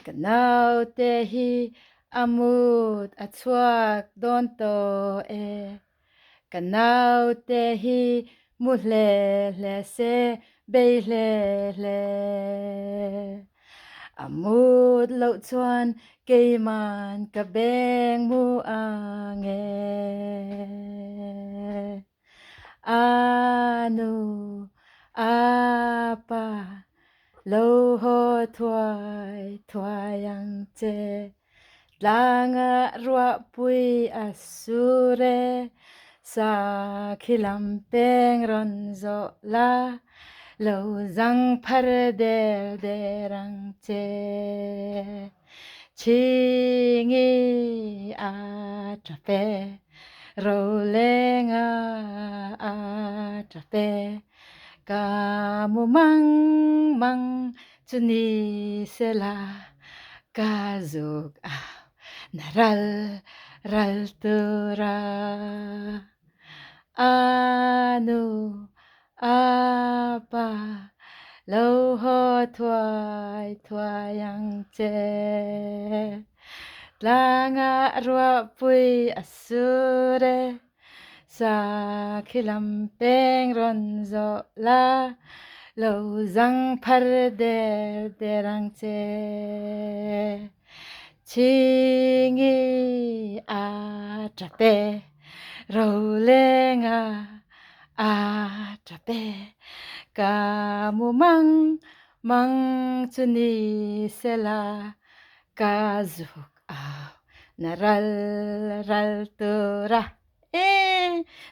Kanau te hi amut atsuak don to e. Kanau te hi muhle le se be le. Amut lo chuan keiman ka beng mu ange. Anu apa lo ho thuai ang che langa rua pui asure sa khilam peng ron zo la lo zang phar de rang che chingi a trape rolling a trape kamu mang chuni sela kazuk naral tura anu apa lo ho thuai ang che langa rua pui asure sa khilam peng ron zo la lo zang phar de rang che chingi a trape rolling a trape kamu mang chuni sela kazuk naral tura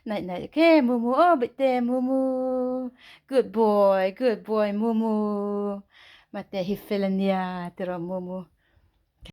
này cái mumu bị tê mumu good boy mumu mà tê hi felania tero mumu